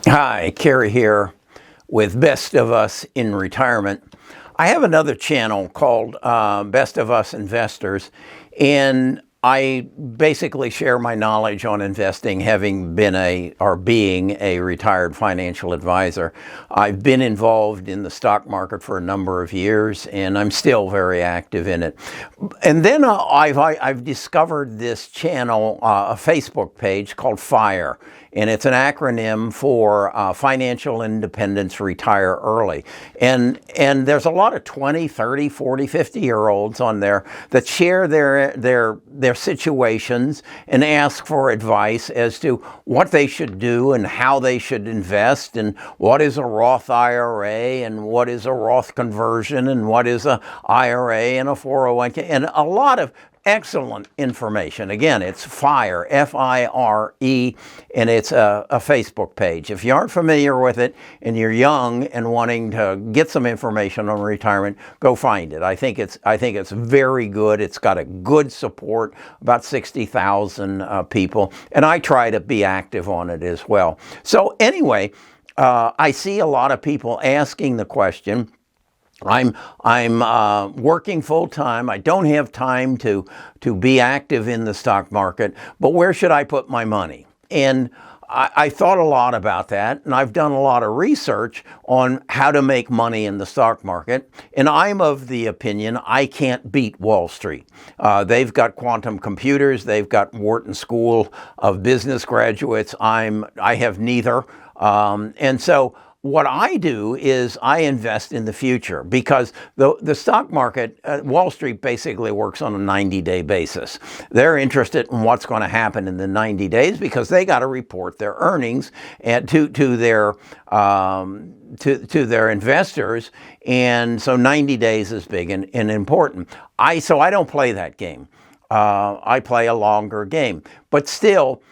Hi, Kerry here with Best of Us in Retirement. I have another channel called Best of Us Investors, and I basically share my knowledge on investing, having been being a retired financial advisor. I've been involved in the stock market for a number of years, and I'm still very active in it. And then I've discovered this channel, a Facebook page called FIRE, and it's an acronym for Financial Independence, Retire Early. And there's a lot of 20, 30, 40, 50-year-olds on there that share their situations and ask for advice as to what they should do and how they should invest, and what is a Roth IRA and what is a Roth conversion and what is a IRA and a 401k, and a lot of excellent information. Again, it's FIRE, F-I-R-E, and it's a Facebook page. If you aren't familiar with it and you're young and wanting to get some information on retirement, go find it. I think it's very good. It's got a good support, about 60,000 people, and I try to be active on it as well. So anyway, I see a lot of people asking the question. I'm working full time. I don't have time to be active in the stock market, but where should I put my money? And I thought a lot about that, and I've done a lot of research on how to make money in the stock market, and I'm of the opinion I can't beat Wall Street. They've got quantum computers. They've got Wharton School of Business graduates. I have neither, and so what I do is I invest in the future, because the stock market, Wall Street basically works on a 90-day basis. They're interested in what's going to happen in the 90 days because they got to report their earnings and to their investors, and so 90 days is big and important. So I don't play that game. I play a longer game, but still.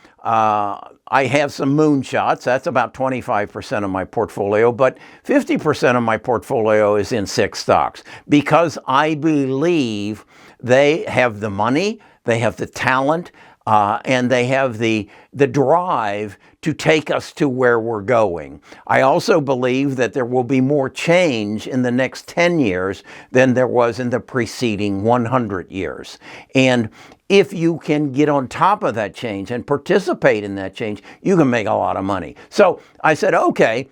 I have some moonshots. That's about 25% of my portfolio, but 50% of my portfolio is in 6 stocks because I believe they have the money, they have the talent, and they have the drive to take us to where we're going. I also believe that there will be more change in the next 10 years than there was in the preceding 100 years. And if you can get on top of that change and participate in that change, you can make a lot of money. So I said, okay,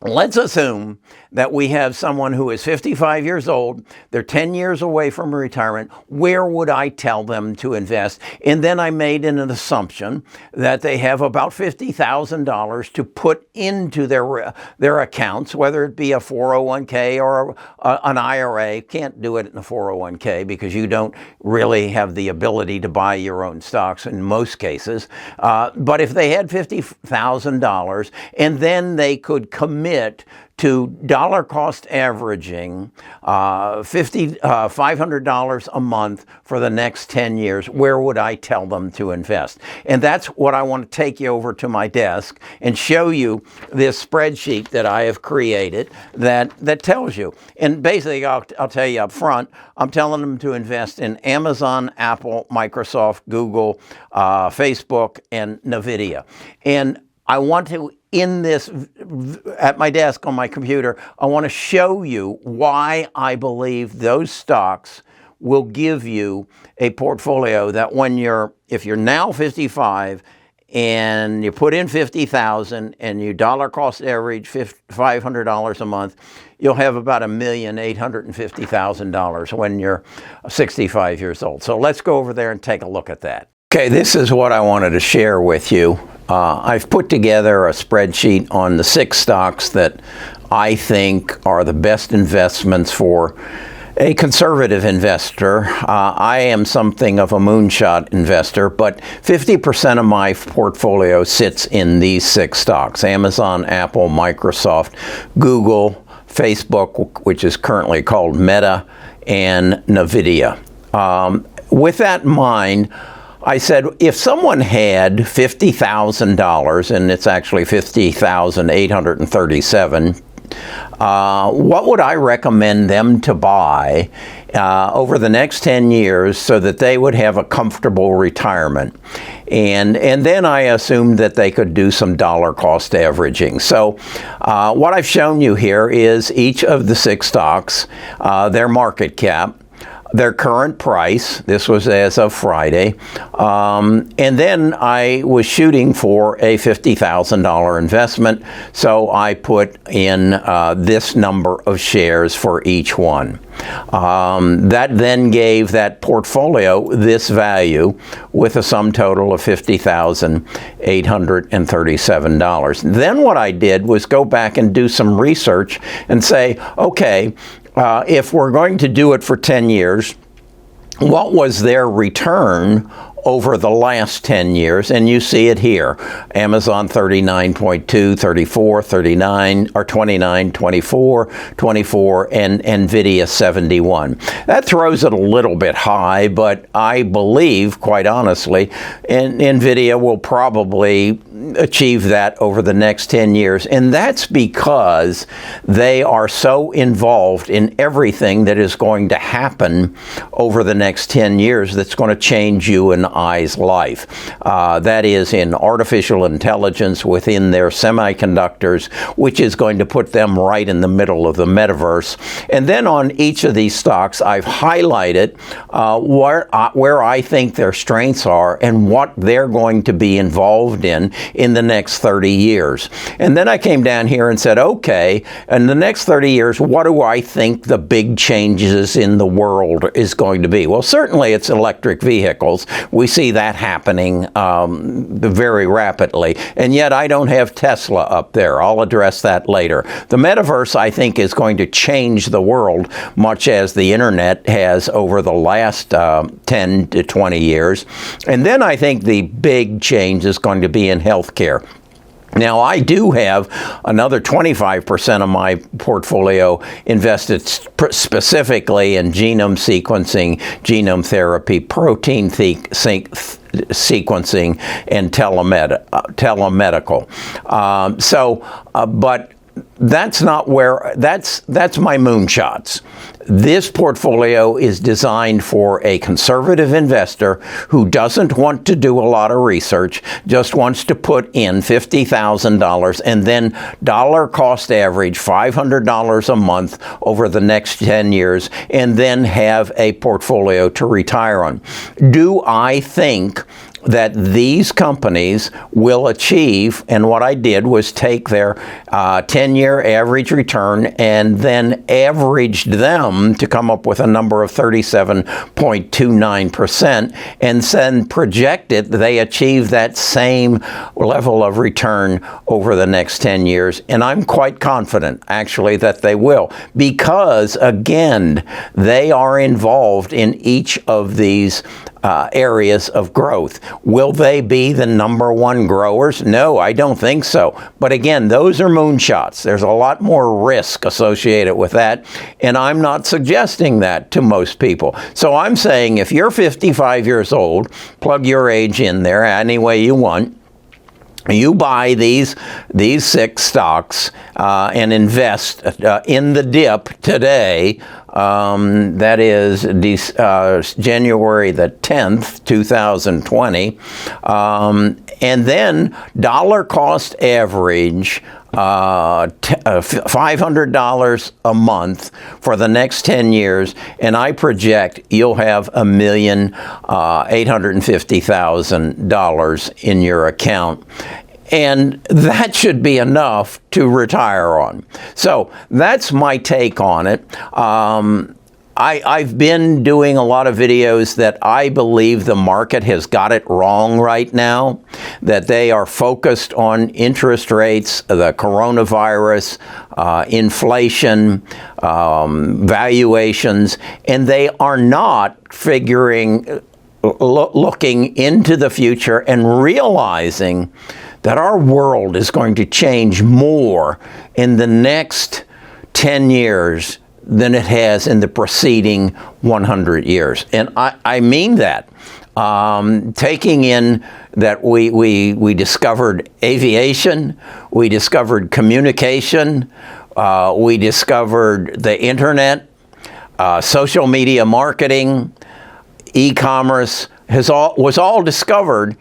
let's assume that we have someone who is 55 years old, they're 10 years away from retirement. Where would I tell them to invest? And then I made an assumption that they have about $50,000 to put into their accounts, whether it be a 401k or an IRA. Can't do it in a 401k because you don't really have the ability to buy your own stocks in most cases. But if they had $50,000 and then they could commit to dollar cost averaging $500 a month for the next 10 years, where would I tell them to invest? And that's what I want to take you over to my desk and show you this spreadsheet that I have created that tells you. And basically, I'll tell you up front, I'm telling them to invest in Amazon, Apple, Microsoft, Google, Facebook, and NVIDIA. And I want to, in this, at my desk on my computer, I want to show you why I believe those stocks will give you a portfolio that if you're now 55 and you put in $50,000 and you dollar cost average $500 a month, you'll have about $1,850,000 when you're 65 years old. So let's go over there and take a look at that. Okay, this is what I wanted to share with you. I've put together a spreadsheet on the 6 stocks that I think are the best investments for a conservative investor. I am something of a moonshot investor, but 50% of my portfolio sits in these 6 stocks: Amazon, Apple, Microsoft, Google, Facebook, which is currently called Meta, and NVIDIA. With that in mind, I said, if someone had $50,000, and it's actually $50,837, what would I recommend them to buy over the next 10 years so that they would have a comfortable retirement? And then I assumed that they could do some dollar cost averaging. So what I've shown you here is each of the 6 stocks, their market cap, their current price. This was as of Friday. And then I was shooting for a $50,000 investment, so I put in this number of shares for each one. That then gave that portfolio this value with a sum total of $50,837. Then what I did was go back and do some research and say, okay, if we're going to do it for 10 years, what was their return over the last 10 years? And you see it here. Amazon 39.2, 34, 39, or 29, 24, 24, and NVIDIA 71. That throws it a little bit high, but I believe, quite honestly, NVIDIA will probably achieve that over the next 10 years. And that's because they are so involved in everything that is going to happen over the next 10 years that's going to change you and I's life. That is in artificial intelligence within their semiconductors, which is going to put them right in the middle of the metaverse. And then on each of these stocks, I've highlighted where I think their strengths are and what they're going to be involved in the next 30 years. And then I came down here and said, okay, in the next 30 years, what do I think the big changes in the world is going to be? Well, certainly it's electric vehicles. We see that happening very rapidly. And yet I don't have Tesla up there. I'll address that later. The metaverse, I think, is going to change the world, much as the internet has over the last 10 to 20 years. And then I think the big change is going to be in healthcare. Now, I do have another 25% of my portfolio invested specifically in genome sequencing, genome therapy, protein sequencing, and telemedical. But that's not where, that's my moonshots. This portfolio is designed for a conservative investor who doesn't want to do a lot of research, just wants to put in $50,000 and then dollar cost average $500 a month over the next 10 years and then have a portfolio to retire on. Do I think that these companies will achieve, and what I did was take their 10-year average return and then averaged them to come up with a number of 37.29% and then projected they achieve that same level of return over the next 10 years. And I'm quite confident, actually, that they will, because, again, they are involved in each of these areas of growth. Will they be the #1 growers? No, I don't think so. But again, those are moonshots. There's a lot more risk associated with that, and I'm not suggesting that to most people. So I'm saying if you're 55 years old, plug your age in there any way you want. You buy these 6 stocks and invest in the dip today. That is January the 10th, 2020. And then dollar cost average $500 a month for the next 10 years, and I project you'll have $1,850,000 in your account. And that should be enough to retire on. So that's my take on it. I've been doing a lot of videos that I believe the market has got it wrong right now, that they are focused on interest rates, the coronavirus, inflation, valuations, and they are not looking into the future and realizing that our world is going to change more in the next 10 years than it has in the preceding 100 years. And I mean that. Taking in that we discovered aviation, we discovered communication, We discovered the internet, social media marketing, e-commerce was all discovered.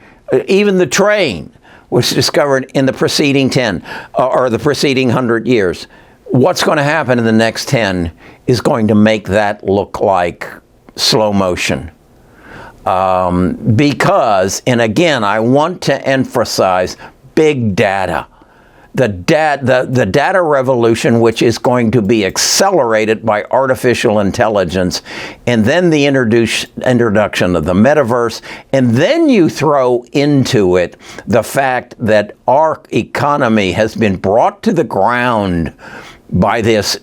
Even the train was discovered in the preceding 10 or the preceding 100 years. What's going to happen in the next 10 is going to make that look like slow motion. Because, and again, I want to emphasize big data. The data revolution, which is going to be accelerated by artificial intelligence, and then the introduction of the metaverse, and then you throw into it the fact that our economy has been brought to the ground by this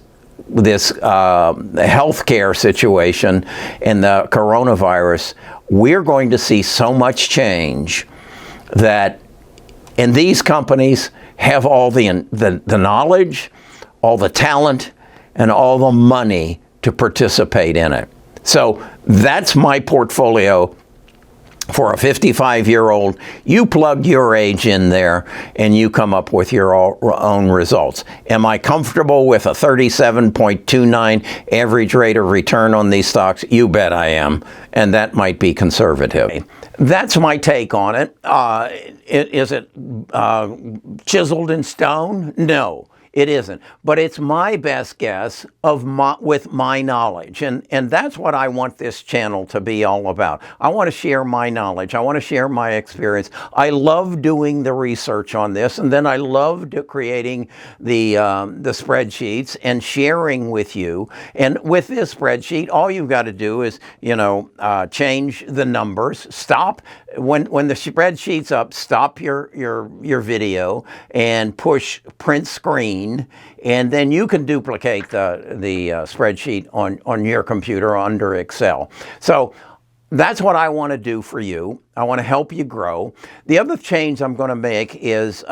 healthcare situation and the coronavirus. We're going to see so much change that, and these companies have all the knowledge, all the talent, and all the money to participate in it. So that's my portfolio for a 55-year-old. You plug your age in there and you come up with your own results. Am I comfortable with a 37.29 average rate of return on these stocks? You bet I am. And that might be conservative. That's my take on it. Is it chiseled in stone? No, it isn't. But it's my best guess with my knowledge. And that's what I want this channel to be all about. I want to share my knowledge. I want to share my experience. I love doing the research on this. And then I love creating the spreadsheets and sharing with you. And with this spreadsheet, all you've got to do is, change the numbers. Stop. When the spreadsheet's up, stop your video and push print screen, and then you can duplicate the spreadsheet on your computer under Excel. So that's what I want to do for you. I want to help you grow. The other change I'm going to make is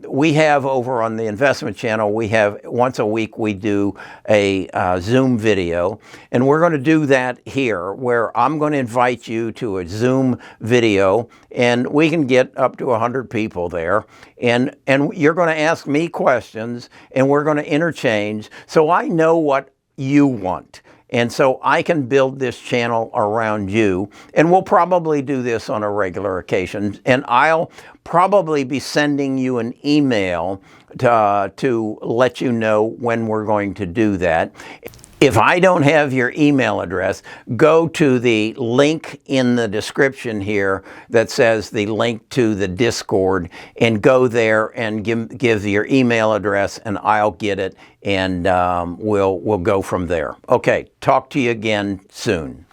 we have over on the investment channel, we have once a week we do a Zoom video, and we're going to do that here where I'm going to invite you to a Zoom video, and we can get up to 100 people there, and you're going to ask me questions and we're going to interchange so I know what you want. And so I can build this channel around you, and we'll probably do this on a regular occasion. And I'll probably be sending you an email to let you know when we're going to do that. If I don't have your email address, go to the link in the description here that says the link to the Discord, and go there and give your email address, and I'll get it, and we'll go from there. Okay, talk to you again soon.